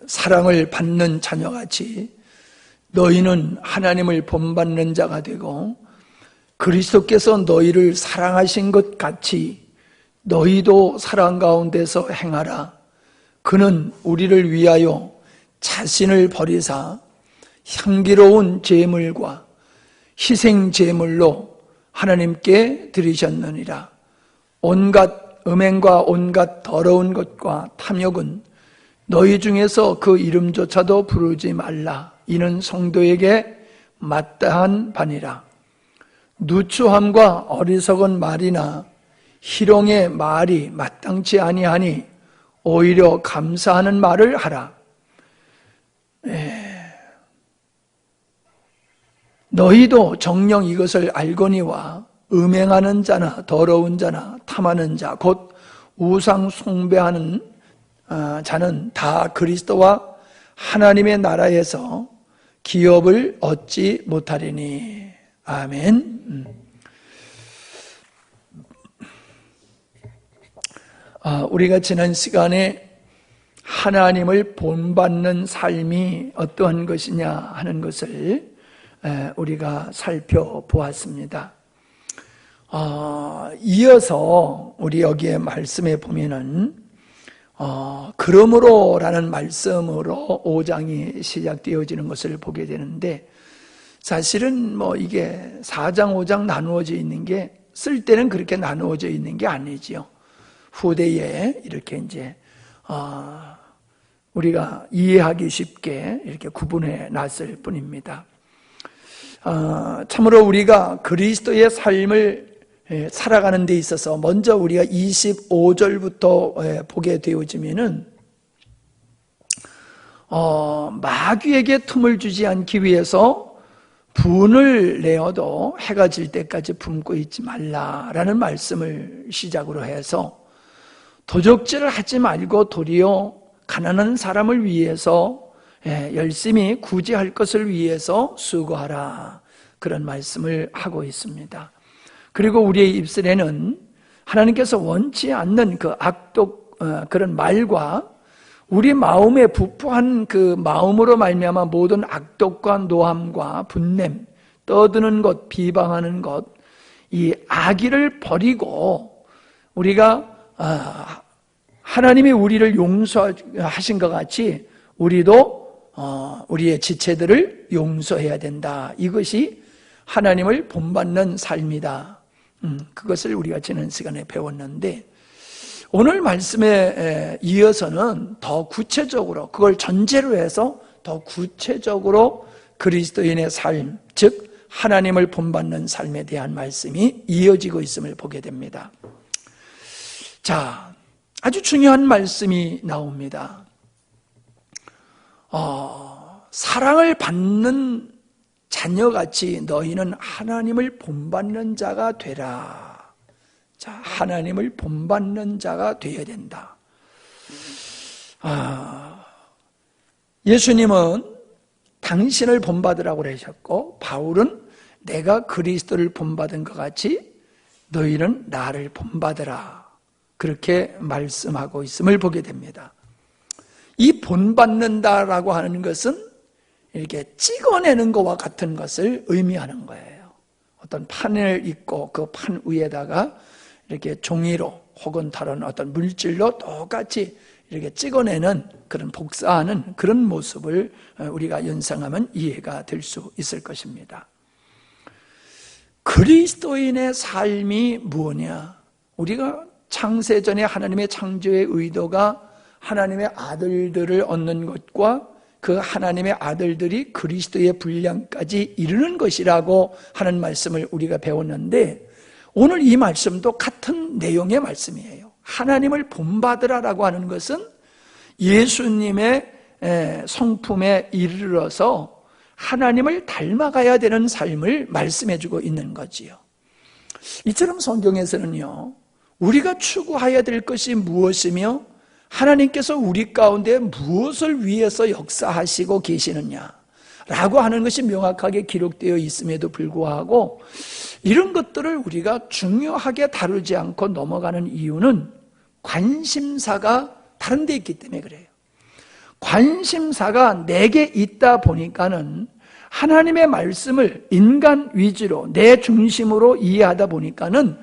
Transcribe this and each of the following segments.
사랑을 받는 자녀같이 너희는 하나님을 본받는 자가 되고 그리스도께서 너희를 사랑하신 것 같이 너희도 사랑 가운데서 행하라. 그는 우리를 위하여 자신을 버리사 향기로운 제물과 희생 제물로 하나님께 드리셨느니라. 온갖 음행과 온갖 더러운 것과 탐욕은 너희 중에서 그 이름조차도 부르지 말라. 이는 성도에게 마땅한 바니라. 누추함과 어리석은 말이나 희롱의 말이 마땅치 아니하니 오히려 감사하는 말을 하라. 너희도 정녕 이것을 알거니와 음행하는 자나 더러운 자나 탐하는 자 곧 우상 숭배하는 자는 다 그리스도와 하나님의 나라에서 기업을 얻지 못하리니. 아멘. 우리가 지난 시간에 하나님을 본받는 삶이 어떠한 것이냐 하는 것을 우리가 살펴보았습니다. 이어서 우리 여기에 말씀에 보면은 그러므로 라는 말씀으로 5장이 시작되어지는 것을 보게 되는데, 사실은 이게 4장 5장 나누어져 있는 게 쓸 때는 그렇게 나누어져 있는 게 아니지요. 후대에 이렇게 이제 우리가 이해하기 쉽게 이렇게 구분해 놨을 뿐입니다. 참으로 우리가 그리스도의 삶을 살아가는 데 있어서 먼저 우리가 25절부터 보게 되어지면은 마귀에게 틈을 주지 않기 위해서 분을 내어도 해가 질 때까지 품고 있지 말라라는 말씀을 시작으로 해서 도적질을 하지 말고 도리어 가난한 사람을 위해서 열심히 구제할 것을 위해서 수고하라, 그런 말씀을 하고 있습니다. 그리고 우리의 입술에는 하나님께서 원치 않는 그 악독 그런 말과 우리 마음에 부포한 그 마음으로 말미암아 모든 악독과 노함과 분냄, 떠드는 것, 비방하는 것, 이 악의를 버리고 우리가 하나님이 우리를 용서하신 것 같이 우리도 우리의 지체들을 용서해야 된다. 이것이 하나님을 본받는 삶이다. 그것을 우리가 지난 시간에 배웠는데, 오늘 말씀에 이어서는 더 구체적으로, 그걸 전제로 해서 더 구체적으로 그리스도인의 삶, 즉 하나님을 본받는 삶에 대한 말씀이 이어지고 있음을 보게 됩니다. 자, 아주 중요한 말씀이 나옵니다. 사랑을 받는 자녀같이 너희는 하나님을 본받는 자가 되라. 자, 하나님을 본받는 자가 되어야 된다. 예수님은 당신을 본받으라고 그러셨고, 바울은 내가 그리스도를 본받은 것 같이 너희는 나를 본받으라, 그렇게 말씀하고 있음을 보게 됩니다. 이 본받는다라고 하는 것은 이렇게 찍어내는 것과 같은 것을 의미하는 거예요. 어떤 판을 입고 그 판 위에다가 이렇게 종이로 혹은 다른 어떤 물질로 똑같이 이렇게 찍어내는, 그런 복사하는 그런 모습을 우리가 연상하면 이해가 될 수 있을 것입니다. 그리스도인의 삶이 무엇이냐? 우리가 창세전에 하나님의 창조의 의도가 하나님의 아들들을 얻는 것과 그 하나님의 아들들이 그리스도의 분량까지 이르는 것이라고 하는 말씀을 우리가 배웠는데, 오늘 이 말씀도 같은 내용의 말씀이에요. 하나님을 본받으라라고 하는 것은 예수님의 성품에 이르러서 하나님을 닮아가야 되는 삶을 말씀해주고 있는 거지요. 이처럼 성경에서는요, 우리가 추구해야 될 것이 무엇이며 하나님께서 우리 가운데 무엇을 위해서 역사하시고 계시느냐 라고 하는 것이 명확하게 기록되어 있음에도 불구하고 이런 것들을 우리가 중요하게 다루지 않고 넘어가는 이유는 관심사가 다른 데 있기 때문에 그래요. 관심사가 내게 있다 보니까는 하나님의 말씀을 인간 위주로 내 중심으로 이해하다 보니까는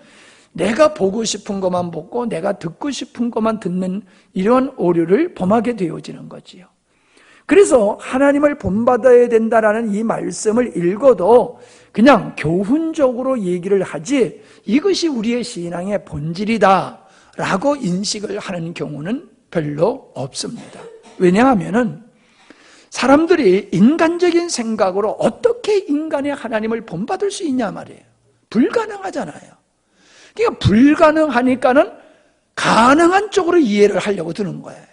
내가 보고 싶은 것만 보고 내가 듣고 싶은 것만 듣는 이런 오류를 범하게 되어지는 거지요. 그래서 하나님을 본받아야 된다라는 이 말씀을 읽어도 그냥 교훈적으로 얘기를 하지 이것이 우리의 신앙의 본질이다 라고 인식을 하는 경우는 별로 없습니다. 왜냐하면 사람들이 인간적인 생각으로 어떻게 인간의 하나님을 본받을 수 있냐 말이에요. 불가능하잖아요. 그러니까 불가능하니까는 가능한 쪽으로 이해를 하려고 드는 거예요.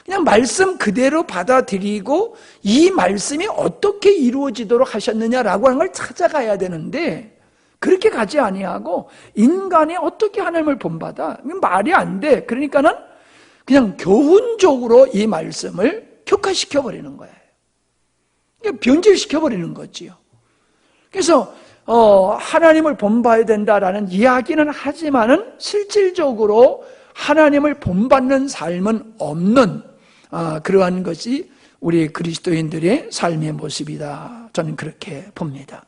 그냥 말씀 그대로 받아들이고 이 말씀이 어떻게 이루어지도록 하셨느냐라고 하는 걸 찾아가야 되는데 그렇게 가지 아니하고 인간이 어떻게 하나님을 본받아? 말이 안 돼. 그러니까는 그냥 교훈적으로 이 말씀을 격화시켜버리는 거예요. 변질시켜버리는 거지요. 그래서 하나님을 본받아야 된다라는 이야기는 하지만은 실질적으로 하나님을 본받는 삶은 없는 그러한 것이 우리 그리스도인들의 삶의 모습이다. 저는 그렇게 봅니다.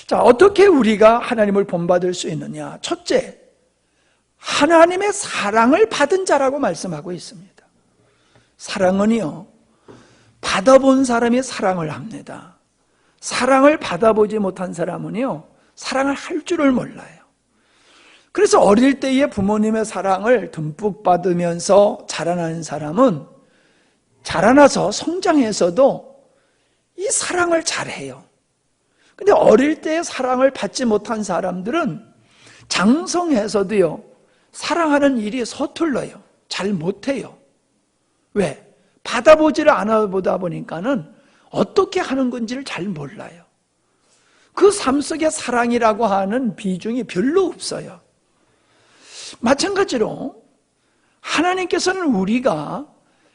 자, 어떻게 우리가 하나님을 본받을 수 있느냐? 첫째, 하나님의 사랑을 받은 자라고 말씀하고 있습니다. 사랑은요, 받아본 사람이 사랑을 합니다. 사랑을 받아보지 못한 사람은요, 사랑을 할 줄을 몰라요. 그래서 어릴 때의 부모님의 사랑을 듬뿍 받으면서 자라나는 사람은 자라나서 성장해서도 이 사랑을 잘해요. 근데 어릴 때 사랑을 받지 못한 사람들은 장성해서도요, 사랑하는 일이 서툴러요. 잘 못해요. 왜? 받아보지를 않아 보다 보니까는 어떻게 하는 건지를 잘 몰라요. 그 삶 속에 사랑이라고 하는 비중이 별로 없어요. 마찬가지로 하나님께서는 우리가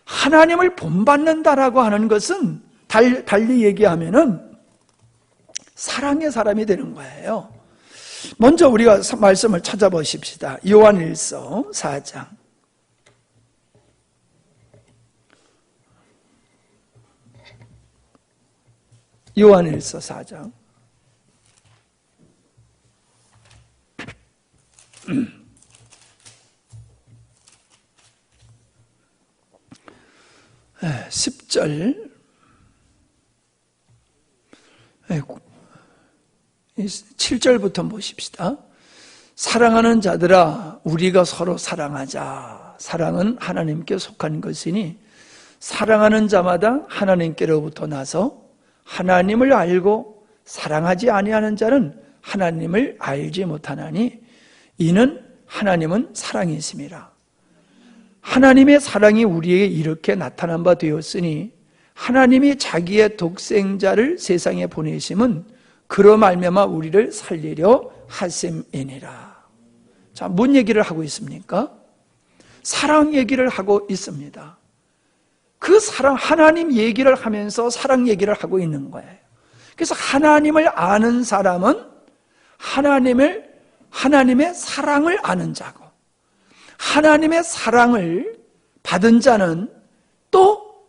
하나님을 본받는다라고 하는 것은 달리 얘기하면은 사랑의 사람이 되는 거예요. 먼저 우리가 말씀을 찾아보십시다. 요한일서 4장. 요한일서 4장. 네, 10절 7절부터 보십시다. 사랑하는 자들아 우리가 서로 사랑하자. 사랑은 하나님께 속한 것이니 사랑하는 자마다 하나님께로부터 나서 하나님을 알고 사랑하지 아니하는 자는 하나님을 알지 못하나니 이는 하나님은 사랑이심이라. 하나님의 사랑이 우리에게 이렇게 나타난 바 되었으니 하나님이 자기의 독생자를 세상에 보내심은 그로 말미암아 우리를 살리려 하심이니라. 자, 뭔 얘기를 하고 있습니까? 사랑 얘기를 하고 있습니다. 그 사랑, 하나님 얘기를 하면서 사랑 얘기를 하고 있는 거예요. 그래서 하나님을 아는 사람은 하나님의 사랑을 아는 자고, 하나님의 사랑을 받은 자는 또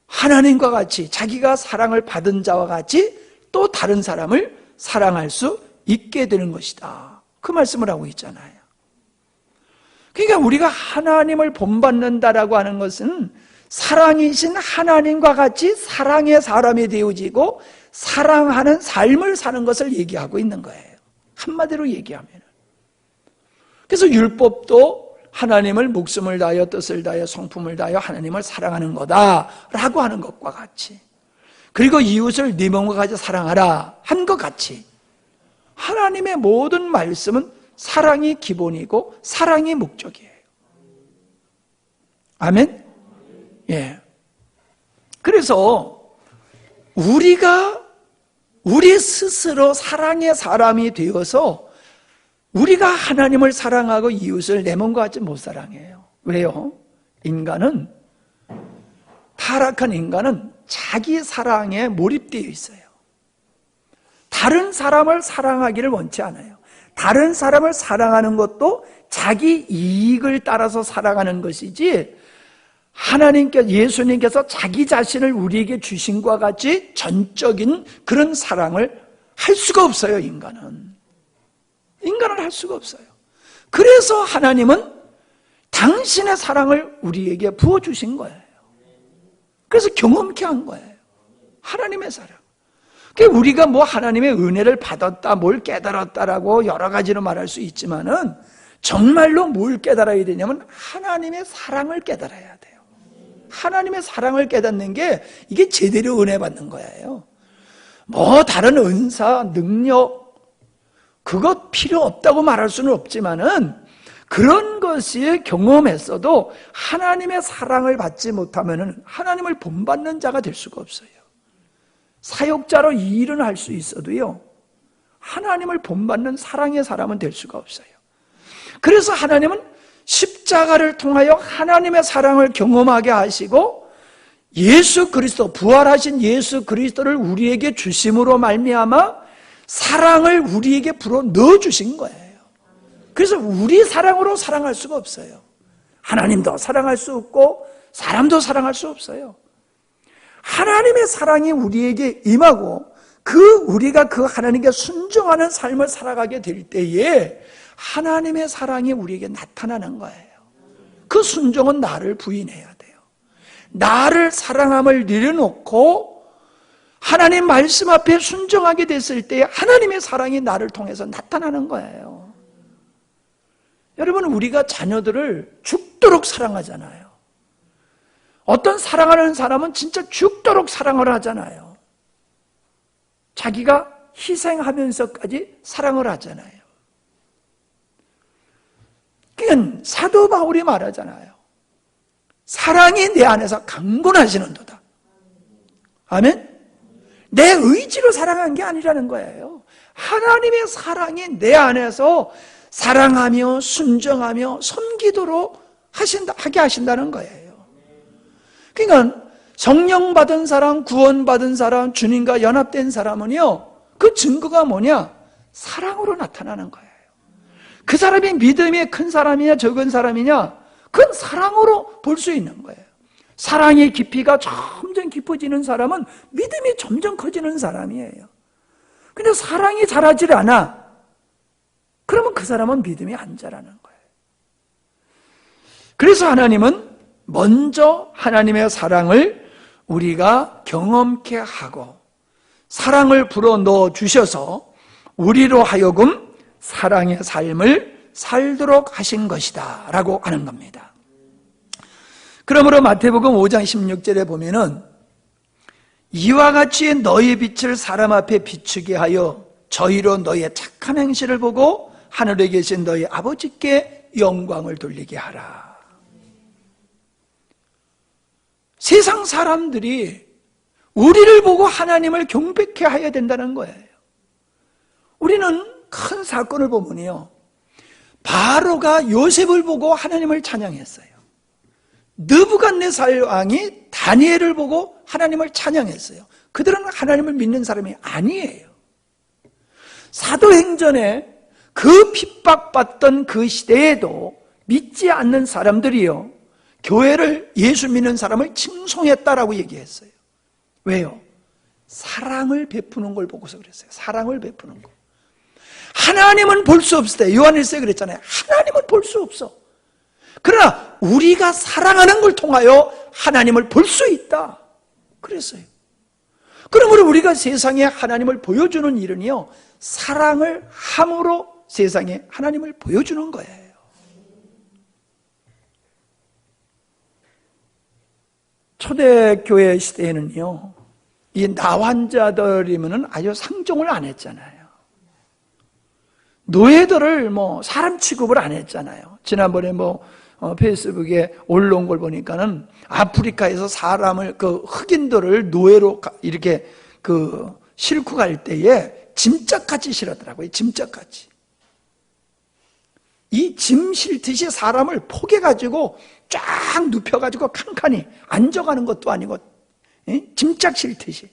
하나님과 같이 자기가 사랑을 받은 자와 같이 또 다른 사람을 사랑할 수 있게 되는 것이다. 그 말씀을 하고 있잖아요. 그러니까 우리가 하나님을 본받는다라고 하는 것은 사랑이신 하나님과 같이 사랑의 사람이 되어지고 사랑하는 삶을 사는 것을 얘기하고 있는 거예요. 한마디로 얘기하면. 그래서 율법도 하나님을 목숨을 다하여 뜻을 다하여 성품을 다하여 하나님을 사랑하는 거다라고 하는 것과 같이, 그리고 이웃을 네 몸과 같이 사랑하라 한 것 같이 하나님의 모든 말씀은 사랑이 기본이고 사랑이 목적이에요. 아멘? 예. 그래서 우리 스스로 사랑의 사람이 되어서 우리가 하나님을 사랑하고 이웃을 내 몸과 같이 못 사랑해요. 왜요? 타락한 인간은 자기 사랑에 몰입되어 있어요. 다른 사람을 사랑하기를 원치 않아요. 다른 사람을 사랑하는 것도 자기 이익을 따라서 사랑하는 것이지 예수님께서 자기 자신을 우리에게 주신 것과 같이 전적인 그런 사랑을 할 수가 없어요, 인간은. 인간은 할 수가 없어요. 그래서 하나님은 당신의 사랑을 우리에게 부어주신 거예요. 그래서 경험케 한 거예요. 하나님의 사랑. 그러니까 우리가 뭐 하나님의 은혜를 받았다, 뭘 깨달았다라고 여러 가지로 말할 수 있지만은 정말로 뭘 깨달아야 되냐면 하나님의 사랑을 깨달아야 돼요. 하나님의 사랑을 깨닫는 게 이게 제대로 은혜 받는 거예요. 뭐 다른 은사, 능력 그것 필요 없다고 말할 수는 없지만은 그런 것이 경험했어도 하나님의 사랑을 받지 못하면은 하나님을 본받는 자가 될 수가 없어요. 사역자로 이 일은 할 수 있어도요, 하나님을 본받는 사랑의 사람은 될 수가 없어요. 그래서 하나님은 십자가를 통하여 하나님의 사랑을 경험하게 하시고 예수 그리스도, 부활하신 예수 그리스도를 우리에게 주심으로 말미암아 사랑을 우리에게 불어 넣어주신 거예요. 그래서 우리 사랑으로 사랑할 수가 없어요. 하나님도 사랑할 수 없고 사람도 사랑할 수 없어요. 하나님의 사랑이 우리에게 임하고 우리가 그 하나님께 순종하는 삶을 살아가게 될 때에 하나님의 사랑이 우리에게 나타나는 거예요. 그 순종은 나를 부인해야 돼요. 나를 사랑함을 내려놓고 하나님 말씀 앞에 순종하게 됐을 때 하나님의 사랑이 나를 통해서 나타나는 거예요. 여러분, 우리가 자녀들을 죽도록 사랑하잖아요. 어떤 사랑하는 사람은 진짜 죽도록 사랑을 하잖아요. 자기가 희생하면서까지 사랑을 하잖아요. 그러니까 사도 바울이 말하잖아요. 사랑이 내 안에서 강건하시는도다. 아멘? 내 의지로 사랑한 게 아니라는 거예요. 하나님의 사랑이 내 안에서 사랑하며 순정하며 섬기도록 하게 하신다는 거예요. 그러니까 성령 받은 사람, 구원 받은 사람, 주님과 연합된 사람은요, 그 증거가 뭐냐? 사랑으로 나타나는 거예요. 그 사람이 믿음이 큰 사람이냐 적은 사람이냐, 그건 사랑으로 볼 수 있는 거예요. 사랑의 깊이가 점점 깊어지는 사람은 믿음이 점점 커지는 사람이에요. 근데 사랑이 자라질 않아. 그러면 그 사람은 믿음이 안 자라는 거예요. 그래서 하나님은 먼저 하나님의 사랑을 우리가 경험케 하고 사랑을 불어넣어 주셔서 우리로 하여금 사랑의 삶을 살도록 하신 것이다 라고 하는 겁니다. 그러므로 마태복음 5장 16절에 보면은 이와 같이 너희 빛을 사람 앞에 비추게 하여 저희로 너희의 착한 행실을 보고 하늘에 계신 너희 아버지께 영광을 돌리게 하라. 세상 사람들이 우리를 보고 하나님을 경배케 해야 된다는 거예요. 우리는 큰 사건을 보면요, 바로가 요셉을 보고 하나님을 찬양했어요. 느부갓네살 왕이 다니엘을 보고 하나님을 찬양했어요. 그들은 하나님을 믿는 사람이 아니에요. 사도행전에 그 핍박받던 그 시대에도 믿지 않는 사람들이요, 교회를, 예수 믿는 사람을 칭송했다라고 얘기했어요. 왜요? 사랑을 베푸는 걸 보고서 그랬어요. 사랑을 베푸는 거. 하나님은 볼 수 없을 때, 요한일서에 그랬잖아요. 하나님은 볼 수 없어. 그러나 우리가 사랑하는 걸 통하여 하나님을 볼 수 있다. 그랬어요. 그러므로 우리가 세상에 하나님을 보여주는 일은요, 사랑을 함으로 세상에 하나님을 보여주는 거예요. 초대교회 시대에는요, 이 나환자들이면은 아주 상종을 안 했잖아요. 노예들을 사람 취급을 안 했잖아요. 지난번에 페이스북에 올라온 걸 보니까는 아프리카에서 사람을, 흑인들을 노예로 이렇게 싣고 갈 때에 짐짝같이 실었더라고요. 짐짝같이. 이 짐 실듯이 사람을 포개가지고 쫙 눕혀가지고 칸칸이 앉아가는 것도 아니고, 짐짝 실듯이.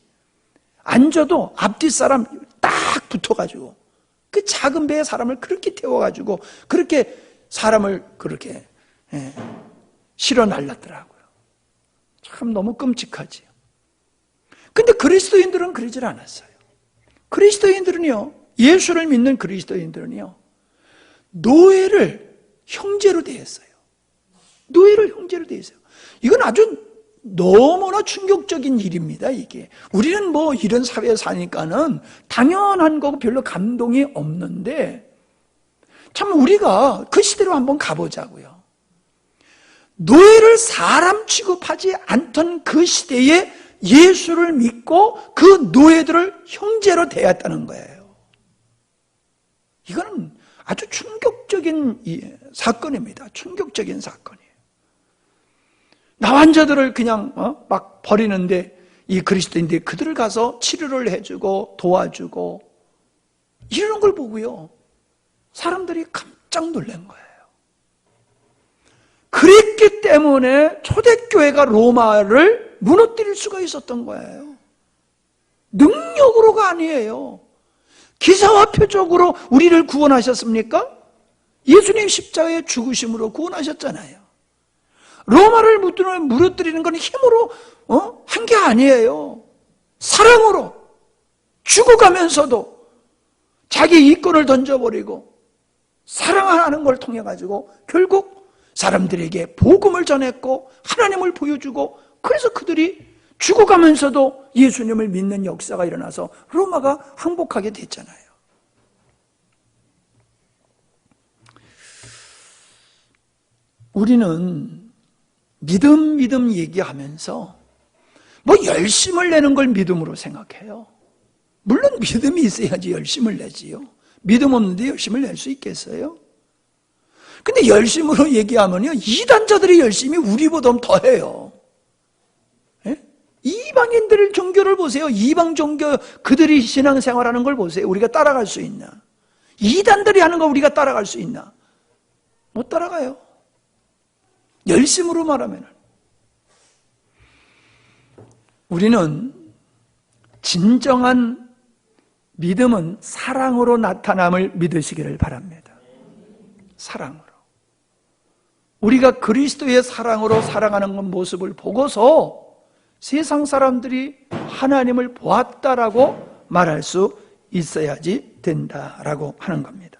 앉아도 앞뒤 사람 딱 붙어가지고, 그 작은 배에 사람을 그렇게 태워가지고, 그렇게 사람을 그렇게 실어 날랐더라고요. 참 너무 끔찍하지요. 근데 그리스도인들은 그러질 않았어요. 그리스도인들은요, 예수를 믿는 그리스도인들은요, 노예를 형제로 대했어요. 노예를 형제로 대했어요. 이건 아주 너무나 충격적인 일입니다, 이게. 우리는 뭐 이런 사회에 사니까는 당연한 거고 별로 감동이 없는데, 참 우리가 그 시대로 한번 가보자고요. 노예를 사람 취급하지 않던 그 시대에 예수를 믿고 그 노예들을 형제로 대했다는 거예요. 이거는 아주 충격적인 사건입니다. 충격적인 사건이에요. 나환자들을 그냥 막 버리는데 이 그리스도인들이 그들을 가서 치료를 해주고 도와주고 이런 걸 보고요, 사람들이 깜짝 놀란 거예요. 그랬기 때문에 초대교회가 로마를 무너뜨릴 수가 있었던 거예요. 능력으로가 아니에요. 기사와 표적으로 우리를 구원하셨습니까? 예수님 십자가의 죽으심으로 구원하셨잖아요. 로마를 무너뜨리는 건 힘으로 한 게 아니에요. 사랑으로 죽어가면서도 자기 이권을 던져버리고 사랑하는 걸 통해 가지고 결국 사람들에게 복음을 전했고 하나님을 보여주고, 그래서 그들이 죽어가면서도 예수님을 믿는 역사가 일어나서 로마가 항복하게 됐잖아요. 우리는 믿음 얘기하면서 뭐 열심을 내는 걸 믿음으로 생각해요. 물론 믿음이 있어야지 열심을 내지요. 믿음 없는데 열심을 낼 수 있겠어요? 근데 열심으로 얘기하면요, 이단자들이 열심히 우리보다 더해요. 예? 이방인들 종교를 보세요. 이방 종교 그들이 신앙생활하는 걸 보세요. 우리가 따라갈 수 있나? 이단들이 하는 거 우리가 따라갈 수 있나? 못 따라가요. 열심으로 말하면. 우리는 진정한 믿음은 사랑으로 나타남을 믿으시기를 바랍니다. 사랑으로. 우리가 그리스도의 사랑으로 살아가는 모습을 보고서 세상 사람들이 하나님을 보았다라고 말할 수 있어야지 된다라고 하는 겁니다.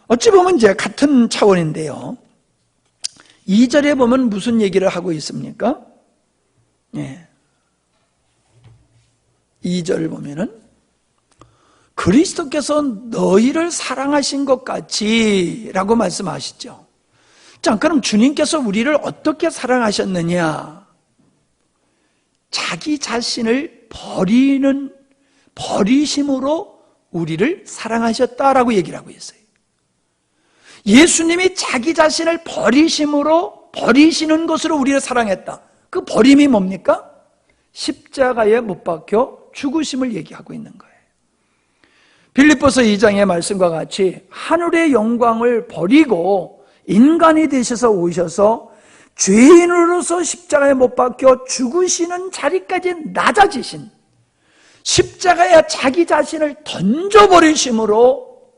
어찌 보면 이제 같은 차원인데요. 2절에 보면 무슨 얘기를 하고 있습니까? 예. 2절 보면은 그리스도께서 너희를 사랑하신 것 같이 라고 말씀하시죠. 자, 그럼 주님께서 우리를 어떻게 사랑하셨느냐? 자기 자신을 버리심으로 우리를 사랑하셨다라고 얘기를 하고 있어요. 예수님이 자기 자신을 버리시는 것으로 우리를 사랑했다. 그 버림이 뭡니까? 십자가에 못 박혀 죽으심을 얘기하고 있는 거예요. 빌립보서 2장의 말씀과 같이 하늘의 영광을 버리고 인간이 되셔서 오셔서 죄인으로서 십자가에 못 박혀 죽으시는 자리까지 낮아지신, 십자가에 자기 자신을 던져버리심으로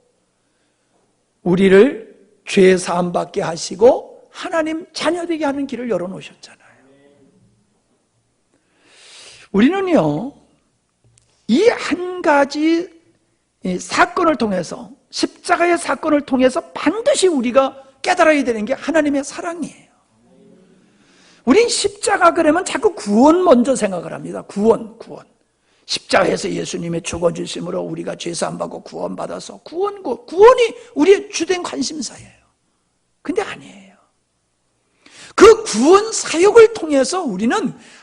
우리를 죄 사함 받게 하시고 하나님 자녀되게 하는 길을 열어놓으셨잖아요. 우리는요, 이 한 가지 사건을 통해서, 십자가의 사건을 통해서 반드시 우리가 깨달아야 되는 게 하나님의 사랑이에요. 우린 십자가 그러면 자꾸 구원 먼저 생각을 합니다. 구원. 십자가에서 예수님의 죽어주심으로 우리가 죄사함 받고 구원받아서 구원이 우리의 주된 관심사예요. 근데 아니에요. 그 구원 사역을 통해서 우리는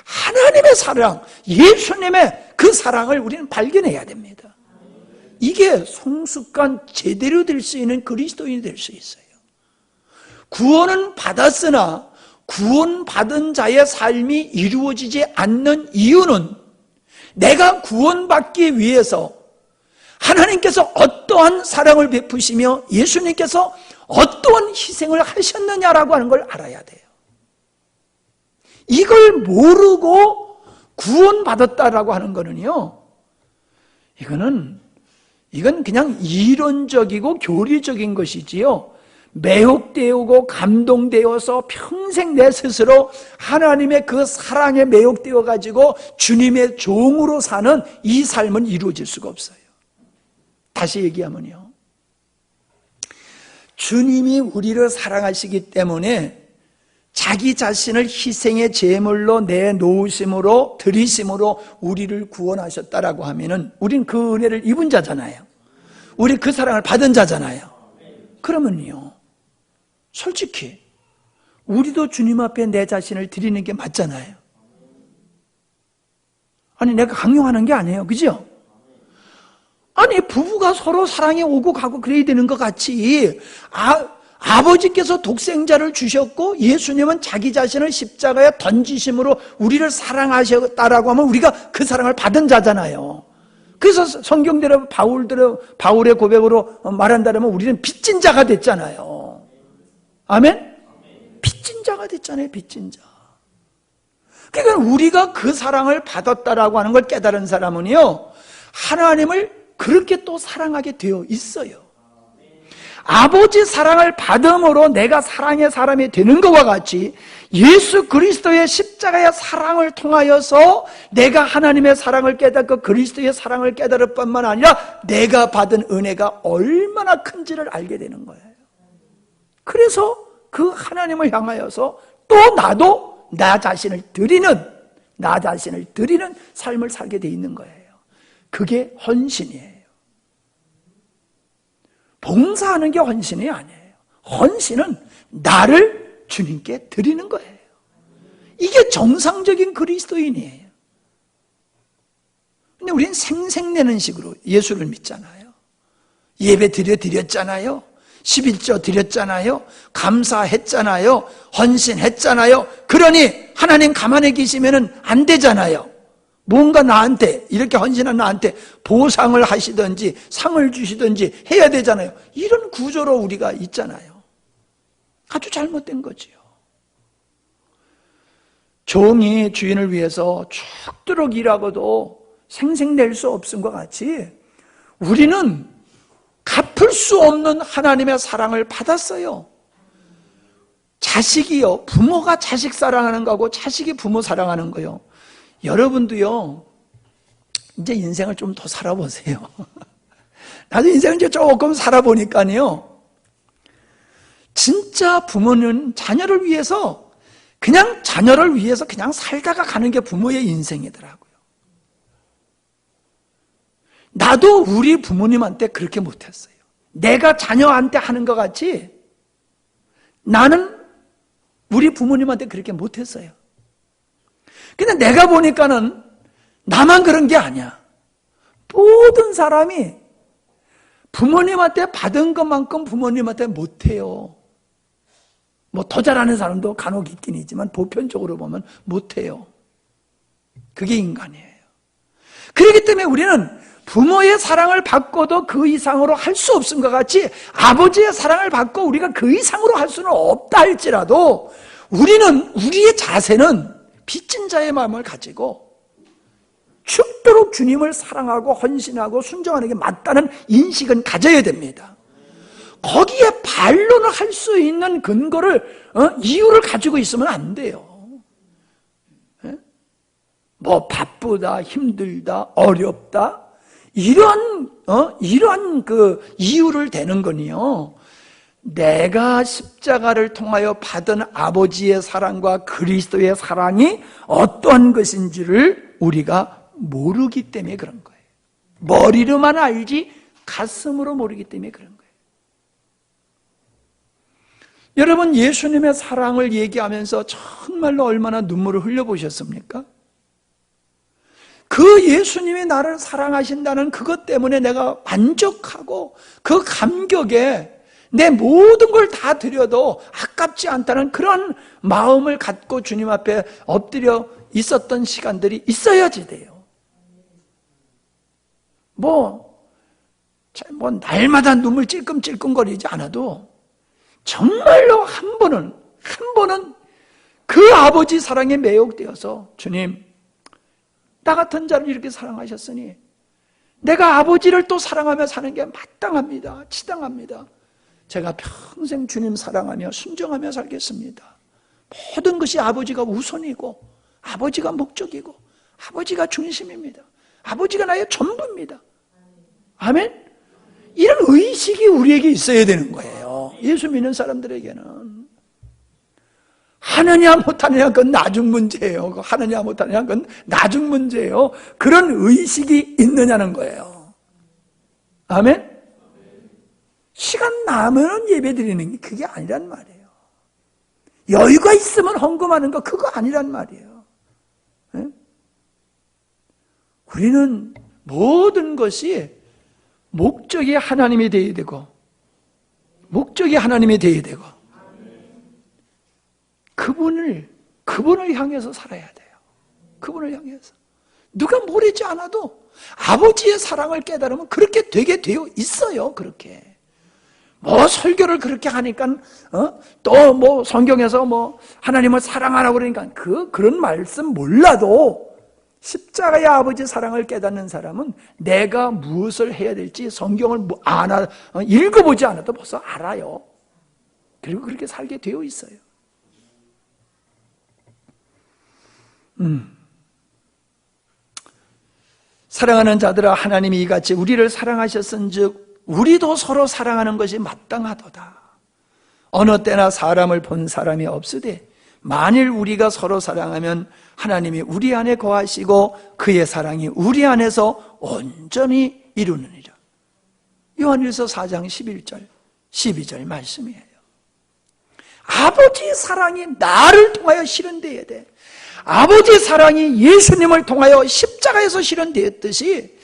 하나님의 사랑, 예수님의 그 사랑을 우리는 발견해야 됩니다. 이게 성숙한 제대로 될 수 있는 그리스도인이 될 수 있어요. 구원은 받았으나 구원받은 자의 삶이 이루어지지 않는 이유는 내가 구원받기 위해서 하나님께서 어떠한 사랑을 베푸시며 예수님께서 어떠한 희생을 하셨느냐라고 하는 걸 알아야 돼요. 이걸 모르고 구원받았다라고 하는 거는요, 이건 그냥 이론적이고 교리적인 것이지요, 매혹되고 감동되어서 평생 내 스스로 하나님의 그 사랑에 매혹되어 가지고 주님의 종으로 사는 이 삶은 이루어질 수가 없어요. 다시 얘기하면요, 주님이 우리를 사랑하시기 때문에 자기 자신을 희생의 제물로 내놓으심으로, 드리심으로 우리를 구원하셨다라고 하면은 우린 그 은혜를 입은 자잖아요. 우리 그 사랑을 받은 자잖아요. 그러면요, 솔직히 우리도 주님 앞에 내 자신을 드리는 게 맞잖아요. 아니, 내가 강요하는 게 아니에요. 그죠? 아니, 부부가 서로 사랑해 오고 가고 그래야 되는 것 같이 아버지께서 독생자를 주셨고 예수님은 자기 자신을 십자가에 던지심으로 우리를 사랑하셨다라고 하면 우리가 그 사랑을 받은 자잖아요. 그래서 성경대로 바울의 고백으로 말한다면 우리는 빚진 자가 됐잖아요. 아멘? 빚진 자가 됐잖아요. 빚진 자. 그러니까 우리가 그 사랑을 받았다라고 하는 걸 깨달은 사람은요, 하나님을 그렇게 또 사랑하게 되어 있어요. 아버지 사랑을 받음으로 내가 사랑의 사람이 되는 것과 같이 예수 그리스도의 십자가의 사랑을 통하여서 내가 하나님의 사랑을 깨닫고 그리스도의 사랑을 깨달을 뿐만 아니라 내가 받은 은혜가 얼마나 큰지를 알게 되는 거예요. 그래서 그 하나님을 향하여서 또 나도 나 자신을 드리는 삶을 살게 돼 있는 거예요. 그게 헌신이에요. 봉사하는 게 헌신이 아니에요. 헌신은 나를 주님께 드리는 거예요. 이게 정상적인 그리스도인이에요. 근데 우리는 생색내는 식으로 예수를 믿잖아요. 예배 드렸잖아요. 11조 드렸잖아요. 감사했잖아요. 헌신했잖아요. 그러니 하나님 가만히 계시면 안 되잖아요. 뭔가 나한테, 이렇게 헌신한 나한테 보상을 하시든지 상을 주시든지 해야 되잖아요. 이런 구조로 우리가 있잖아요. 아주 잘못된 거지요. 종이 주인을 위해서 죽도록 일하고도 생색낼 수 없음과 같이 우리는 갚을 수 없는 하나님의 사랑을 받았어요. 자식이요, 부모가 자식 사랑하는 거하고 자식이 부모 사랑하는 거요, 여러분도요, 이제 인생을 좀 더 살아보세요. 나도 인생을 이제 조금 살아보니까요, 진짜 부모는 자녀를 위해서 그냥 살다가 가는 게 부모의 인생이더라고요. 나도 우리 부모님한테 그렇게 못했어요. 내가 자녀한테 하는 것 같이 나는 우리 부모님한테 그렇게 못했어요. 근데 내가 보니까는 나만 그런 게 아니야. 모든 사람이 부모님한테 받은 것만큼 부모님한테 못해요. 뭐 더 잘하는 사람도 간혹 있긴 있지만 보편적으로 보면 못해요. 그게 인간이에요. 그렇기 때문에 우리는 부모의 사랑을 받고도 그 이상으로 할 수 없음과 같이 아버지의 사랑을 받고 우리가 그 이상으로 할 수는 없다 할지라도 우리의 자세는 빚진 자의 마음을 가지고 죽도록 주님을 사랑하고 헌신하고 순종하는 게 맞다는 인식은 가져야 됩니다. 거기에 반론을 할 수 있는 근거를, 이유를 가지고 있으면 안 돼요. 뭐 바쁘다, 힘들다, 어렵다, 이런 그 이유를 대는 거니요, 내가 십자가를 통하여 받은 아버지의 사랑과 그리스도의 사랑이 어떠한 것인지를 우리가 모르기 때문에 그런 거예요. 머리로만 알지 가슴으로 모르기 때문에 그런 거예요. 여러분, 예수님의 사랑을 얘기하면서 정말로 얼마나 눈물을 흘려보셨습니까? 그 예수님이 나를 사랑하신다는 그것 때문에 내가 만족하고 그 감격에 내 모든 걸 다 드려도 아깝지 않다는 그런 마음을 갖고 주님 앞에 엎드려 있었던 시간들이 있어야지 돼요. 날마다 눈물 찔끔찔끔거리지 않아도 정말로 한 번은 그 아버지 사랑에 매혹되어서, 주님, 나 같은 자를 이렇게 사랑하셨으니 내가 아버지를 또 사랑하며 사는 게 마땅합니다. 치당합니다. 제가 평생 주님 사랑하며 순종하며 살겠습니다. 모든 것이 아버지가 우선이고 아버지가 목적이고 아버지가 중심입니다. 아버지가 나의 전부입니다. 아멘? 이런 의식이 우리에게 있어야 되는 거예요. 예수 믿는 사람들에게는. 하느냐 못하느냐 그건 나중 문제예요. 하느냐 못하느냐 그건 나중 문제예요. 그런 의식이 있느냐는 거예요. 아멘? 시간 나면 예배 드리는 게 그게 아니란 말이에요. 여유가 있으면 헌금하는 거 그거 아니란 말이에요. 네? 우리는 모든 것이 목적이 하나님이 되어야 되고 목적이 하나님이 되어야 되고 그분을 향해서 살아야 돼요. 그분을 향해서. 누가 뭐랬지 않아도 아버지의 사랑을 깨달으면 그렇게 되게 되어 있어요. 그렇게. 뭐 설교를 그렇게 하니까 또 뭐 성경에서 뭐 하나님을 사랑하라고 그러니까 그런 말씀 몰라도 십자가의 아버지 사랑을 깨닫는 사람은 내가 무엇을 해야 될지 성경을 읽어보지 않아도 벌써 알아요. 그리고 그렇게 살게 되어 있어요. 사랑하는 자들아 하나님이 이같이 우리를 사랑하셨은즉 우리도 서로 사랑하는 것이 마땅하도다. 어느 때나 사람을 본 사람이 없으되 만일 우리가 서로 사랑하면 하나님이 우리 안에 거하시고 그의 사랑이 우리 안에서 온전히 이루느니라. 요한일서 4장 11절 12절 말씀이에요. 아버지의 사랑이 나를 통하여 실현되어야 돼. 아버지의 사랑이 예수님을 통하여 십자가에서 실현되었듯이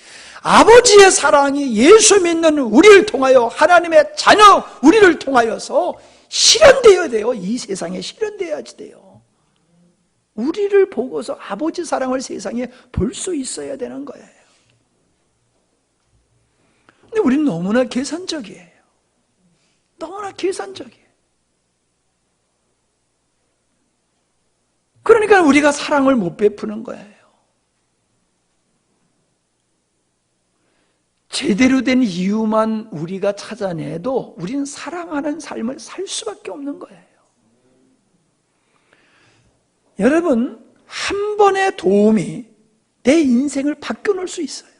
아버지의 사랑이 예수 믿는 우리를 통하여 하나님의 자녀 우리를 통하여서 실현되어야 돼요. 이 세상에 실현되어야지 돼요. 우리를 보고서 아버지 사랑을 세상에 볼 수 있어야 되는 거예요. 근데 우리는 너무나 계산적이에요. 너무나 계산적이에요. 그러니까 우리가 사랑을 못 베푸는 거예요. 제대로 된 이유만 우리가 찾아내도 우리는 사랑하는 삶을 살 수밖에 없는 거예요. 여러분, 한 번의 도움이 내 인생을 바꿔놓을 수 있어요.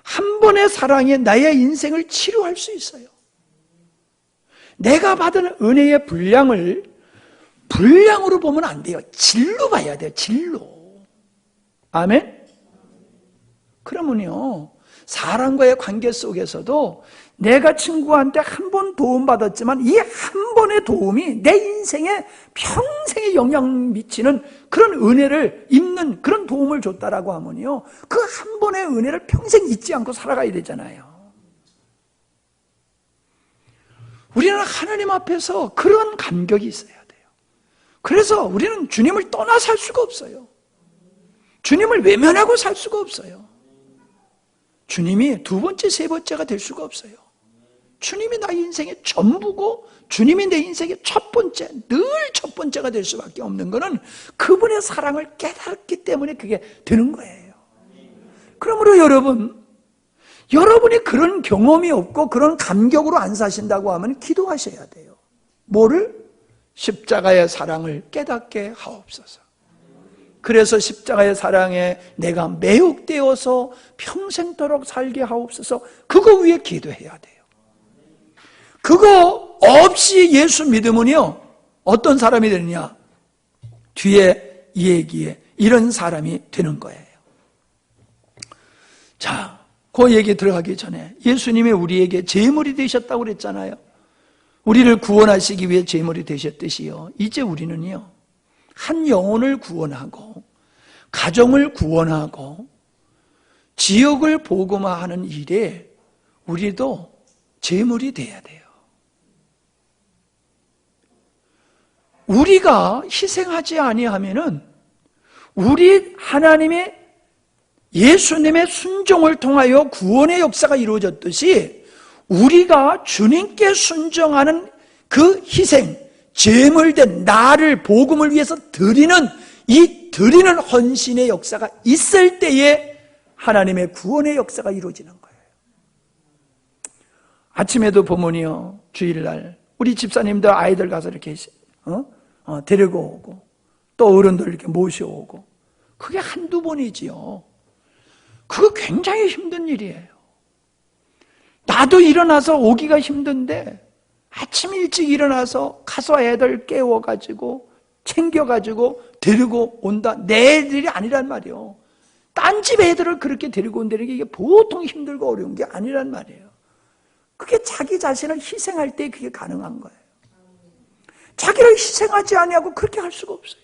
한 번의 사랑이 나의 인생을 치료할 수 있어요. 내가 받은 은혜의 분량으로 보면 안 돼요. 질로 봐야 돼요. 질로. 아멘? 그러면요, 사람과의 관계 속에서도 내가 친구한테 한 번 도움받았지만 이 한 번의 도움이 내 인생에 평생에 영향 미치는 그런 은혜를 입는 그런 도움을 줬다라고 하면요, 그 한 번의 은혜를 평생 잊지 않고 살아가야 되잖아요. 우리는 하나님 앞에서 그런 감격이 있어야 돼요. 그래서 우리는 주님을 떠나 살 수가 없어요. 주님을 외면하고 살 수가 없어요. 주님이 두 번째, 세 번째가 될 수가 없어요. 주님이 나의 인생의 전부고 주님이 내 인생의 첫 번째, 늘 첫 번째가 될 수밖에 없는 것은 그분의 사랑을 깨달았기 때문에 그게 되는 거예요. 그러므로 여러분이 그런 경험이 없고 그런 감격으로 안 사신다고 하면 기도하셔야 돼요. 뭐를? 십자가의 사랑을 깨닫게 하옵소서. 그래서 십자가의 사랑에 내가 매혹되어서 평생도록 살게 하옵소서. 그거 위에 기도해야 돼요. 그거 없이 예수 믿으면요, 어떤 사람이 되느냐? 뒤에 이 얘기에 이런 사람이 되는 거예요. 자, 그 얘기 들어가기 전에 예수님이 우리에게 제물이 되셨다고 그랬잖아요. 우리를 구원하시기 위해 제물이 되셨듯이요, 이제 우리는요, 한 영혼을 구원하고 가정을 구원하고 지역을 복음화하는 일에 우리도 제물이 돼야 돼요. 우리가 희생하지 아니하면은 우리 하나님의 예수님의 순종을 통하여 구원의 역사가 이루어졌듯이 우리가 주님께 순종하는 그 희생, 제물된 나를 복음을 위해서 드리는 헌신의 역사가 있을 때에 하나님의 구원의 역사가 이루어지는 거예요. 아침에도 보면요, 주일날 우리 집사님들 아이들 가서 이렇게 데리고 오고 또 어른들 이렇게 모셔오고, 그게 한두 번이지요. 그거 굉장히 힘든 일이에요. 나도 일어나서 오기가 힘든데 아침 일찍 일어나서 가서 애들 깨워가지고 챙겨가지고 데리고 온다. 내 애들이 아니란 말이에요. 딴 집 애들을 그렇게 데리고 온다는 게 이게 보통 힘들고 어려운 게 아니란 말이에요. 그게 자기 자신을 희생할 때 그게 가능한 거예요. 자기를 희생하지 아니하고 그렇게 할 수가 없어요.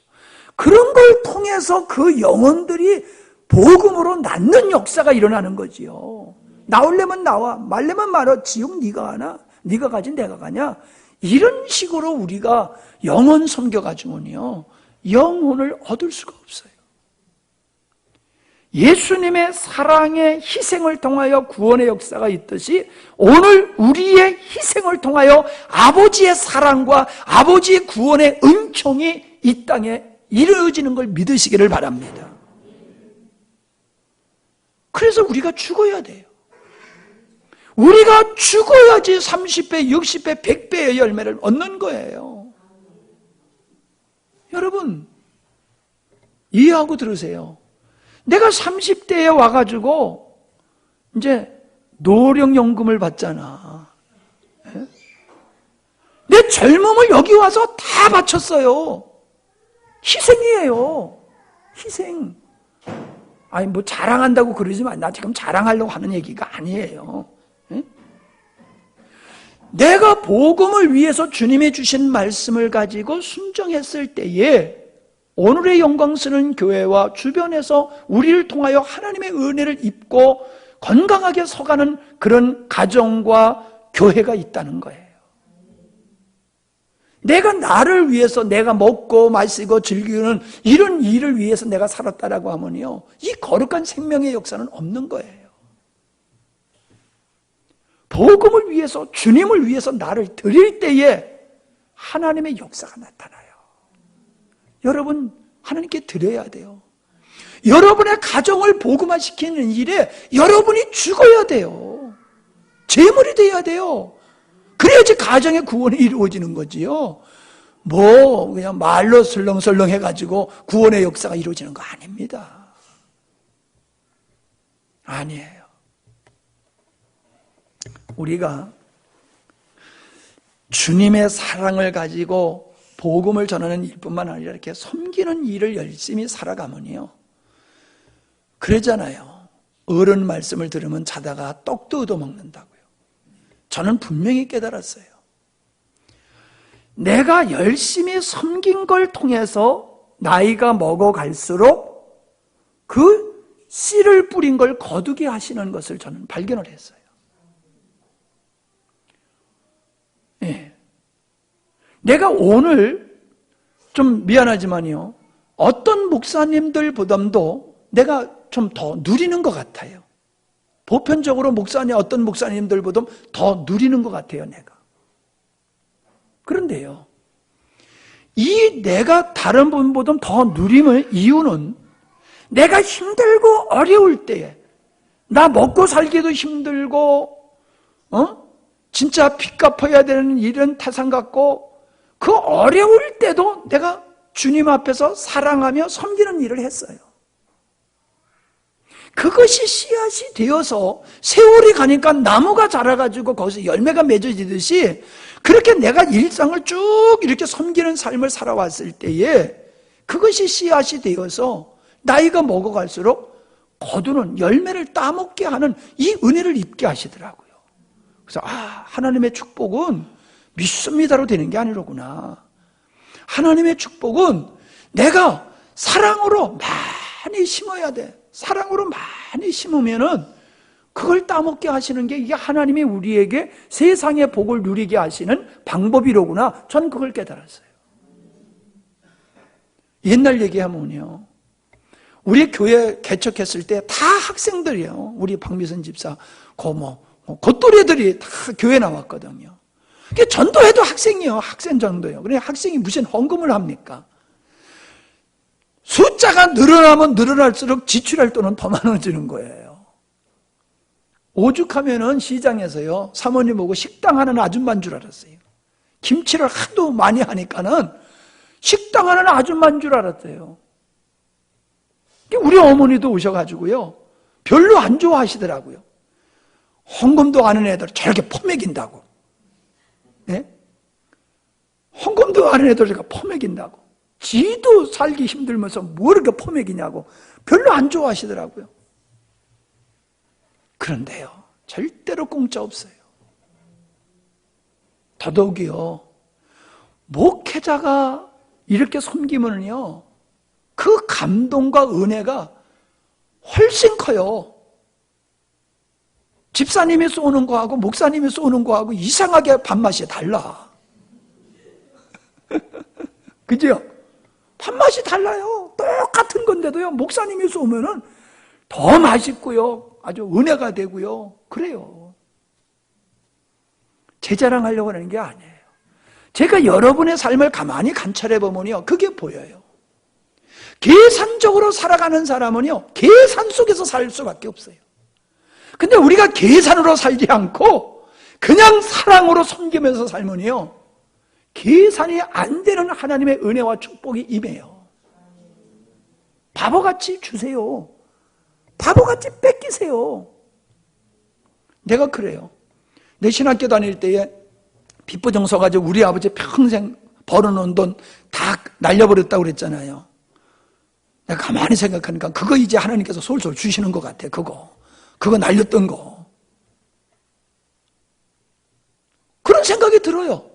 그런 걸 통해서 그 영혼들이 복음으로 낫는 역사가 일어나는 거지요. 나오려면 나와, 말려면 말어. 지옥 네가 가나? 네가 가지 내가 가냐? 이런 식으로 우리가 영혼 섬겨가지고는요, 영혼을 얻을 수가 없어요. 예수님의 사랑의 희생을 통하여 구원의 역사가 있듯이 오늘 우리의 희생을 통하여 아버지의 사랑과 아버지의 구원의 은총이 이 땅에 이루어지는 걸 믿으시기를 바랍니다. 그래서 우리가 죽어야 돼요. 우리가 죽어야지 30배, 60배, 100배의 열매를 얻는 거예요. 여러분, 이해하고 들으세요. 내가 30대에 와가지고 이제 노령연금을 받잖아. 내 젊음을 여기 와서 다 바쳤어요. 희생이에요. 희생. 아니 뭐 자랑한다고 그러지만 나 지금 자랑하려고 하는 얘기가 아니에요. 내가 복음을 위해서 주님이 주신 말씀을 가지고 순종했을 때에 오늘의 영광스러운 교회와 주변에서 우리를 통하여 하나님의 은혜를 입고 건강하게 서가는 그런 가정과 교회가 있다는 거예요. 내가 나를 위해서 내가 먹고 마시고 즐기는 이런 일을 위해서 내가 살았다라고 하면요, 이 거룩한 생명의 역사는 없는 거예요. 복음을 위해서, 주님을 위해서 나를 드릴 때에 하나님의 역사가 나타나요. 여러분, 하나님께 드려야 돼요. 여러분의 가정을 복음화시키는 일에 여러분이 죽어야 돼요. 제물이 돼야 돼요. 그래야지 가정의 구원이 이루어지는 거지요. 뭐 그냥 말로 설렁설렁 해가지고 구원의 역사가 이루어지는 거 아닙니다. 아니에요. 우리가 주님의 사랑을 가지고 복음을 전하는 일뿐만 아니라 이렇게 섬기는 일을 열심히 살아가면요, 그러잖아요. 어른 말씀을 들으면 자다가 떡도 얻어먹는다고요. 저는 분명히 깨달았어요. 내가 열심히 섬긴 걸 통해서 나이가 먹어갈수록 그 씨를 뿌린 걸 거두게 하시는 것을 저는 발견을 했어요. 예. 내가 오늘 좀 미안하지만요, 어떤 목사님들보다도 내가 좀 더 누리는 것 같아요. 보편적으로 어떤 목사님들보다 더 누리는 것 같아요, 내가. 그런데요, 이 내가 다른 분보다 더 누림의 이유는 내가 힘들고 어려울 때에, 나 먹고 살기도 힘들고, 진짜 빚 갚아야 되는 일은 태산 같고, 그 어려울 때도 내가 주님 앞에서 사랑하며 섬기는 일을 했어요. 그것이 씨앗이 되어서 세월이 가니까 나무가 자라가지고 거기서 열매가 맺어지듯이 그렇게 내가 일상을 쭉 이렇게 섬기는 삶을 살아왔을 때에 그것이 씨앗이 되어서 나이가 먹어갈수록 거두는 열매를 따먹게 하는 이 은혜를 입게 하시더라고요. 그래서 하나님의 축복은 믿습니다로 되는 게 아니로구나. 하나님의 축복은 내가 사랑으로 많이 심어야 돼. 사랑으로 많이 심으면은 그걸 따먹게 하시는 게 이게 하나님이 우리에게 세상의 복을 누리게 하시는 방법이로구나. 전 그걸 깨달았어요. 옛날 얘기하면요, 우리 교회 개척했을 때 다 학생들이에요. 우리 박미선 집사 겉도리들이 다 교회 나왔거든요. 전도해도 학생이요. 학생 전도요. 그래 학생이 무슨 헌금을 합니까? 숫자가 늘어나면 늘어날수록 지출할 돈은 더 많아지는 거예요. 오죽하면은 시장에서요, 사모님 보고 식당 하는 아줌마인 줄 알았어요. 김치를 하도 많이 하니까는 식당 하는 아줌마인 줄 알았어요. 우리 어머니도 오셔가지고요, 별로 안 좋아하시더라고요. 헌금도 아는 애들 저렇게 퍼먹인다고. 예? 헌금도 아는 애들 저렇게 퍼먹인다고. 지도 살기 힘들면서 뭐 이렇게 퍼먹이냐고 별로 안 좋아하시더라고요. 그런데요, 절대로 공짜 없어요. 더더욱이요, 목회자가 이렇게 섬기면요, 그 감동과 은혜가 훨씬 커요. 집사님이 쏘는 거하고 목사님이 쏘는 거하고 이상하게 밥맛이 달라. 그죠? 밥맛이 달라요. 똑같은 건데도요, 목사님이 쏘면은 더 맛있고요, 아주 은혜가 되고요, 그래요. 제 자랑하려고 하는 게 아니에요. 제가 여러분의 삶을 가만히 관찰해 보면요, 그게 보여요. 계산적으로 살아가는 사람은요, 계산 속에서 살 수밖에 없어요. 근데 우리가 계산으로 살지 않고 그냥 사랑으로 섬기면서 살면요, 계산이 안 되는 하나님의 은혜와 축복이 임해요. 바보같이 주세요. 바보같이 뺏기세요. 내가 그래요. 내 신학교 다닐 때에 빚부정 서가지고 우리 아버지 평생 벌어놓은 돈 다 날려버렸다고 그랬잖아요. 내가 가만히 생각하니까 그거 이제 하나님께서 솔솔 주시는 것 같아. 그거 날렸던 거. 그런 생각이 들어요.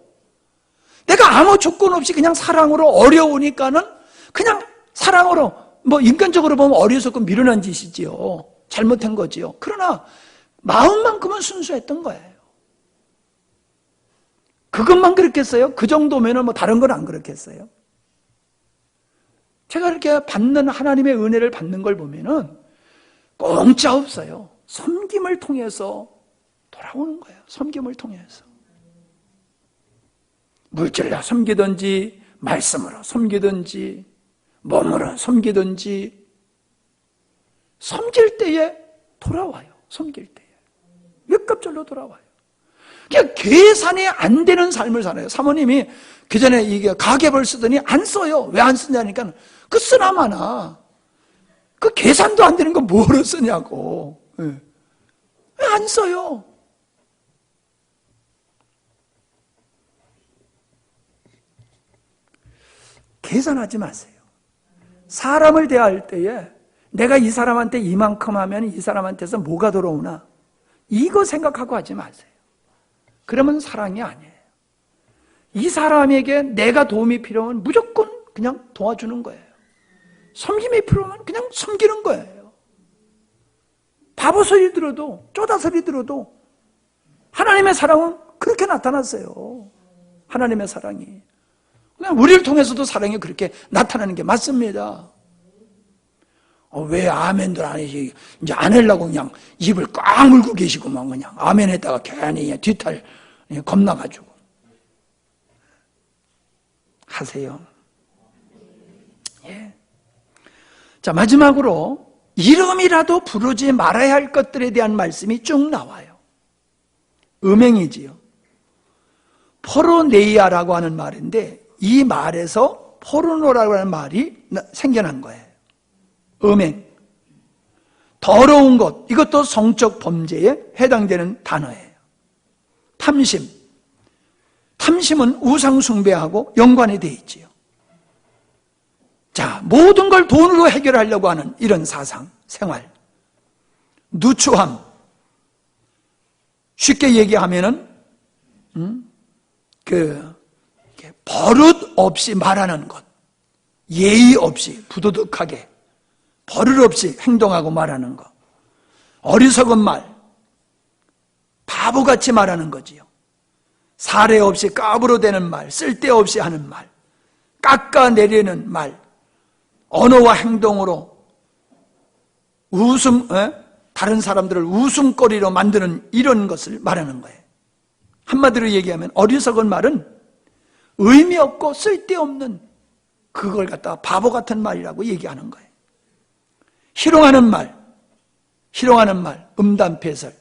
내가 아무 조건 없이 그냥 사랑으로, 어려우니까는 그냥 사랑으로, 뭐 인간적으로 보면 어리석고 미련한 짓이지요. 잘못한 거지요. 그러나 마음만큼은 순수했던 거예요. 그것만 그렇겠어요? 그 정도면은 뭐 다른 건 안 그렇겠어요? 제가 이렇게 받는 하나님의 은혜를 받는 걸 보면은 공짜 없어요. 섬김을 통해서 돌아오는 거예요. 섬김을 통해서. 물질로 섬기든지, 말씀으로 섬기든지, 몸으로 섬기든지, 섬길 때에 돌아와요. 섬길 때에. 몇갑절로 돌아와요. 그냥 계산이 안 되는 삶을 살아요. 사모님이 그전에 이게 가계부를 쓰더니 안 써요. 왜 안 쓰냐니까 그 쓰나마나 그 계산도 안 되는 거 뭐로 쓰냐고. 왜 안 써요? 계산하지 마세요. 사람을 대할 때에 내가 이 사람한테 이만큼 하면 이 사람한테서 뭐가 돌아오나, 이거 생각하고 하지 마세요. 그러면 사랑이 아니에요. 이 사람에게 내가 도움이 필요하면 무조건 그냥 도와주는 거예요. 섬김이 필요하면 그냥 섬기는 거예요. 바보 소리 들어도, 쪼다 소리 들어도 하나님의 사랑은 그렇게 나타났어요. 하나님의 사랑이. 그냥 우리를 통해서도 사랑이 그렇게 나타나는 게 맞습니다. 왜 아멘들 안 해지? 이제 안 하려고 그냥 입을 꽉 물고 계시고 막 그냥 아멘 했다가 괜히 뒤탈 겁나가지고. 하세요. 예. 자, 마지막으로 이름이라도 부르지 말아야 할 것들에 대한 말씀이 쭉 나와요. 음행이지요. 포르네이아라고 하는 말인데 이 말에서 포르노라고 하는 말이 생겨난 거예요. 음행. 더러운 것, 이것도 성적 범죄에 해당되는 단어예요. 탐심. 탐심은 우상 숭배하고 연관이 되어 있지요. 자, 모든 걸 돈으로 해결하려고 하는 이런 사상, 생활. 누추함. 쉽게 얘기하면은, 버릇 없이 말하는 것. 예의 없이, 부도덕하게, 버릇 없이 행동하고 말하는 것. 어리석은 말. 바보같이 말하는 거지요. 사례 없이 까불어대는 말, 쓸데없이 하는 말, 깎아내리는 말, 언어와 행동으로 다른 사람들을 웃음거리로 만드는 이런 것을 말하는 거예요. 한마디로 얘기하면 어리석은 말은 의미 없고 쓸데없는 그걸 갖다가 바보 같은 말이라고 얘기하는 거예요. 희롱하는 말, 음담패설,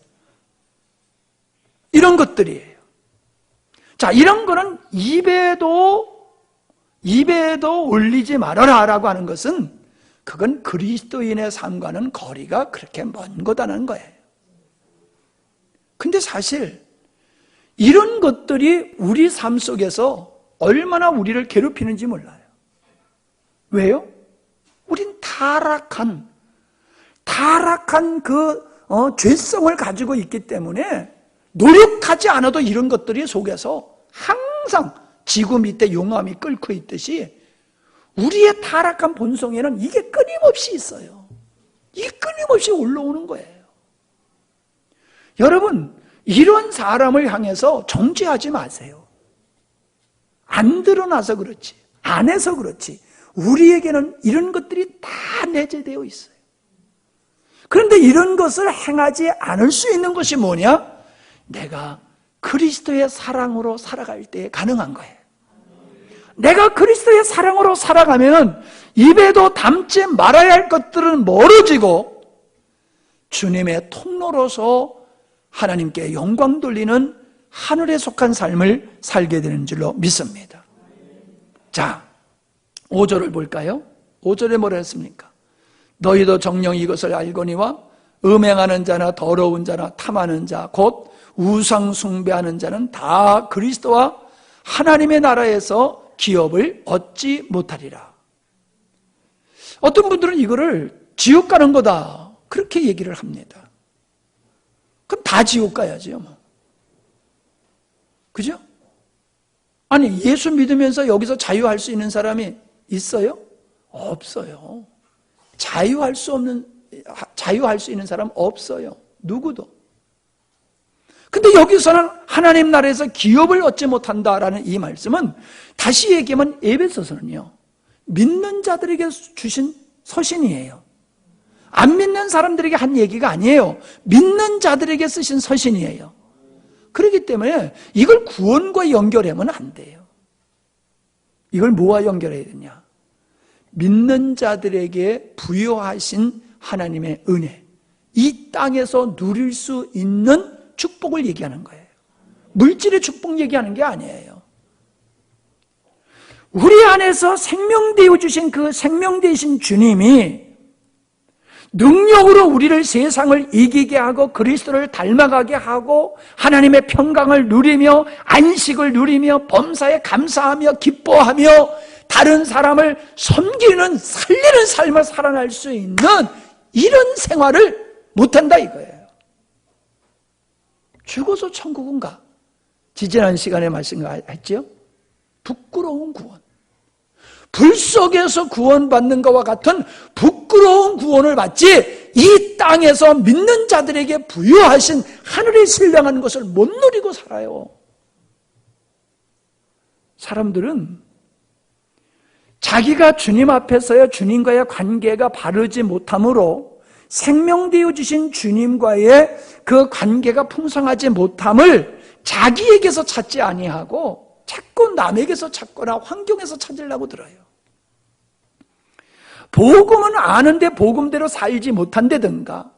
이런 것들이에요. 자, 이런 거는 입에도 올리지 말아라 라고 하는 것은 그건 그리스도인의 삶과는 거리가 그렇게 먼 거다는 거예요. 근데 사실 이런 것들이 우리 삶 속에서 얼마나 우리를 괴롭히는지 몰라요. 왜요? 우린 타락한 그 죄성을 가지고 있기 때문에 노력하지 않아도 이런 것들이 속에서 항상 지구 밑에 용암이 끓고 있듯이 우리의 타락한 본성에는 이게 끊임없이 있어요. 이게 끊임없이 올라오는 거예요. 여러분, 이런 사람을 향해서 정죄하지 마세요. 안 드러나서 그렇지, 안 해서 그렇지 우리에게는 이런 것들이 다 내재되어 있어요. 그런데 이런 것을 행하지 않을 수 있는 것이 뭐냐? 내가 그리스도의 사랑으로 살아갈 때 가능한 거예요. 내가 그리스도의 사랑으로 살아가면 입에도 담지 말아야 할 것들은 멀어지고 주님의 통로로서 하나님께 영광 돌리는 하늘에 속한 삶을 살게 되는 줄로 믿습니다. 자, 5절을 볼까요? 5절에 뭐라 했습니까? 너희도 정녕 이것을 알거니와 음행하는 자나 더러운 자나 탐하는 자 곧 우상 숭배하는 자는 다 그리스도와 하나님의 나라에서 기업을 얻지 못하리라. 어떤 분들은 이거를 지옥 가는 거다 그렇게 얘기를 합니다. 그럼 다 지옥 가야지요 뭐. 그죠? 아니, 예수 믿으면서 여기서 자유할 수 있는 사람이 있어요? 없어요. 자유할 수 있는 사람 없어요. 누구도. 근데 여기서는 하나님 나라에서 기업을 얻지 못한다라는 이 말씀은 다시 얘기하면 에베소서는요, 믿는 자들에게 주신 서신이에요. 안 믿는 사람들에게 한 얘기가 아니에요. 믿는 자들에게 쓰신 서신이에요. 그렇기 때문에 이걸 구원과 연결하면 안 돼요. 이걸 뭐와 연결해야 되냐? 믿는 자들에게 부여하신 하나님의 은혜, 이 땅에서 누릴 수 있는 축복을 얘기하는 거예요. 물질의 축복 얘기하는 게 아니에요. 우리 안에서 생명되어 주신 그 생명되신 주님이 능력으로 우리를 세상을 이기게 하고 그리스도를 닮아가게 하고 하나님의 평강을 누리며 안식을 누리며 범사에 감사하며 기뻐하며 다른 사람을 섬기는 살리는 삶을 살아날 수 있는 이런 생활을 못한다 이거예요. 죽어서 천국은 가. 지지난 시간에 말씀했죠? 부끄러운 구원. 불 속에서 구원받는 것과 같은 부끄러운 구원을 받지 이 땅에서 믿는 자들에게 부여하신 하늘의 신령한 것을 못 누리고 살아요. 사람들은 자기가 주님 앞에서의 주님과의 관계가 바르지 못함으로 생명되어 주신 주님과의 그 관계가 풍성하지 못함을 자기에게서 찾지 아니하고 자꾸 남에게서 찾거나 환경에서 찾으려고 들어요. 복음은 아는데 복음대로 살지 못한다든가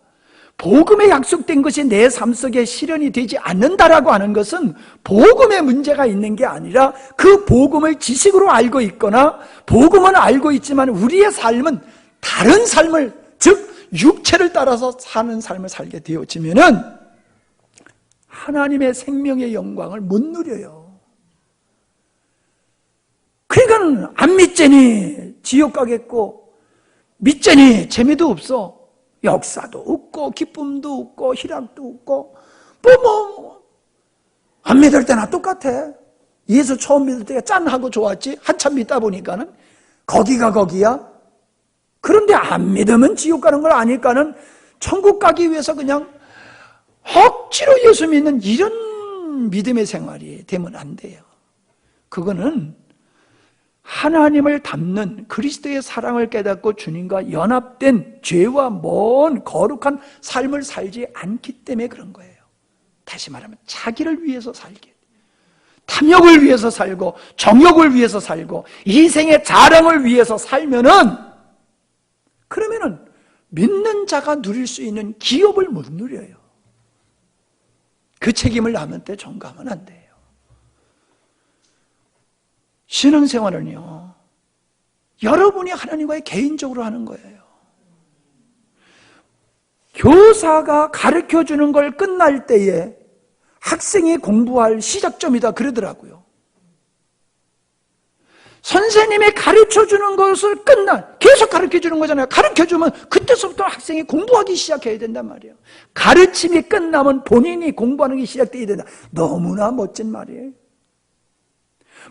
복음에 약속된 것이 내 삶 속에 실현이 되지 않는다라고 하는 것은 복음에 문제가 있는 게 아니라 그 복음을 지식으로 알고 있거나 복음은 알고 있지만 우리의 삶은 다른 삶을, 즉 육체를 따라서 사는 삶을 살게 되어지면은 하나님의 생명의 영광을 못 누려요. 그러니까 안 믿자니 지옥 가겠고 믿자니 재미도 없어. 역사도 없고 기쁨도 없고 희락도 없고 안 믿을 때나 똑같아. 예수 처음 믿을 때가 짠하고 좋았지 한참 믿다 보니까는 거기가 거기야. 그런데 안 믿으면 지옥 가는 걸 아니까는 천국 가기 위해서 그냥 억지로 예수 믿는 이런 믿음의 생활이 되면 안 돼요. 그거는 하나님을 닮는 그리스도의 사랑을 깨닫고 주님과 연합된 죄와 먼 거룩한 삶을 살지 않기 때문에 그런 거예요. 다시 말하면 자기를 위해서 살게, 탐욕을 위해서 살고 정욕을 위해서 살고 이생의 자랑을 위해서 그러면은 믿는 자가 누릴 수 있는 기업을 못 누려요. 그 책임을 남한테 전가하면 안 돼요. 신앙생활은요, 여러분이 하나님과의 개인적으로 하는 거예요. 교사가 가르쳐주는 걸 끝날 때에 학생이 공부할 시작점이다 그러더라고요. 선생님이 가르쳐주는 것을 계속 가르쳐주는 거잖아요. 가르쳐주면 그때서부터 학생이 공부하기 시작해야 된단 말이에요. 가르침이 끝나면 본인이 공부하는 게 시작돼야 된다. 너무나 멋진 말이에요.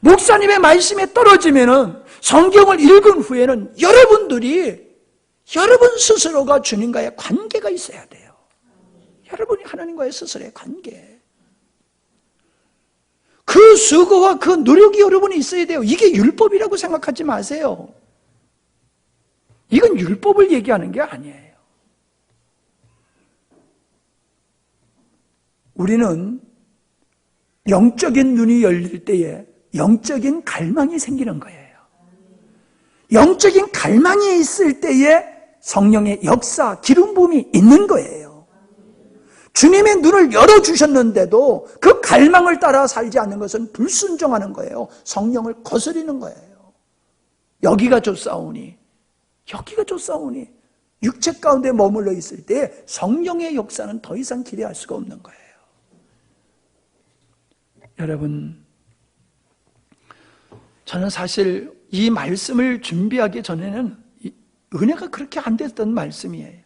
목사님의 말씀에 떨어지면은 성경을 읽은 후에는 여러분 스스로가 주님과의 관계가 있어야 돼요. 여러분이 하나님과의 스스로의 관계. 그 수고와 그 노력이 여러분이 있어야 돼요. 이게 율법이라고 생각하지 마세요. 이건 율법을 얘기하는 게 아니에요. 우리는 영적인 눈이 열릴 때에 영적인 갈망이 생기는 거예요. 영적인 갈망이 있을 때에 성령의 역사, 기름 부음이 있는 거예요. 주님의 눈을 열어주셨는데도 그 갈망을 따라 살지 않는 것은 불순종하는 거예요. 성령을 거스리는 거예요. 여기가 좋사오니 육체 가운데 머물러 있을 때 성령의 역사는 더 이상 기대할 수가 없는 거예요. 여러분, 저는 사실 이 말씀을 준비하기 전에는 은혜가 그렇게 안 됐던 말씀이에요.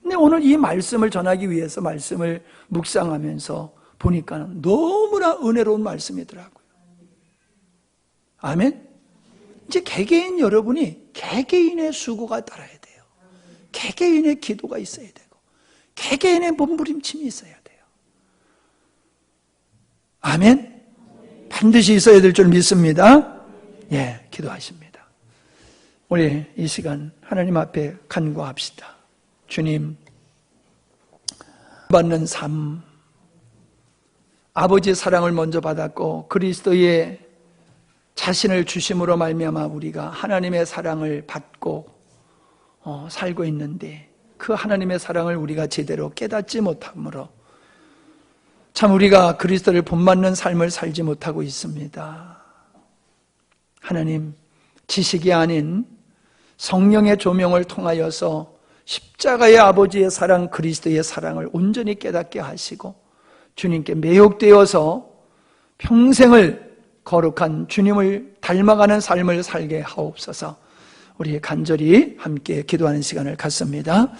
근데 오늘 이 말씀을 전하기 위해서 말씀을 묵상하면서 보니까 너무나 은혜로운 말씀이더라고요. 아멘? 이제 개개인 여러분이 개개인의 수고가 따라야 돼요. 개개인의 기도가 있어야 되고 개개인의 몸부림침이 있어야 돼요. 아멘? 반드시 있어야 될 줄 믿습니다. 예, 기도하십니다. 우리 이 시간 하나님 앞에 간구합시다. 주님, 받는 삶, 아버지의 사랑을 먼저 받았고 그리스도의 자신을 주심으로 말미암아 우리가 하나님의 사랑을 받고 살고 있는데 그 하나님의 사랑을 우리가 제대로 깨닫지 못함으로 참 우리가 그리스도를 본받는 삶을 살지 못하고 있습니다. 하나님, 지식이 아닌 성령의 조명을 통하여서 십자가의 아버지의 사랑, 그리스도의 사랑을 온전히 깨닫게 하시고 주님께 매혹되어서 평생을 거룩한 주님을 닮아가는 삶을 살게 하옵소서. 우리 간절히 함께 기도하는 시간을 갖습니다.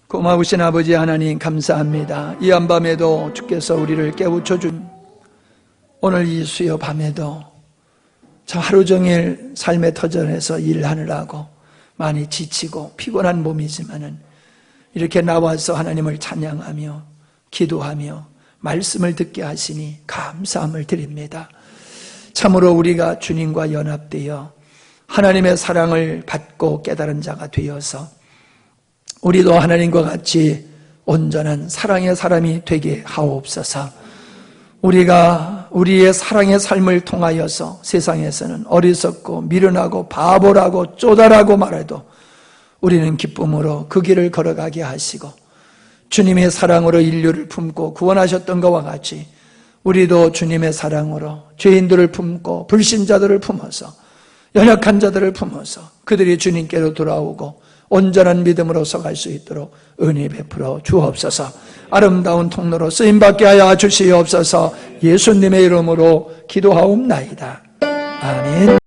고마우신 아버지 하나님 감사합니다. 이 한밤에도 주께서 우리를 깨우쳐준 오늘 이 수요 밤에도 저 하루 종일 삶의 터전에서 일하느라고 많이 지치고 피곤한 몸이지만은 이렇게 나와서 하나님을 찬양하며 기도하며 말씀을 듣게 하시니 감사함을 드립니다. 참으로 우리가 주님과 연합되어 하나님의 사랑을 받고 깨달은 자가 되어서 우리도 하나님과 같이 온전한 사랑의 사람이 되게 하옵소서. 우리가 우리의 사랑의 삶을 통하여서 세상에서는 어리석고 미련하고 바보라고 쪼다라고 말해도 우리는 기쁨으로 그 길을 걸어가게 하시고 주님의 사랑으로 인류를 품고 구원하셨던 것과 같이 우리도 주님의 사랑으로 죄인들을 품고 불신자들을 품어서 연약한 자들을 품어서 그들이 주님께로 돌아오고 온전한 믿음으로서 갈 수 있도록 은혜 베풀어 주옵소서. 아름다운 통로로 쓰임받게 하여 주시옵소서. 예수님의 이름으로 기도하옵나이다. 아멘.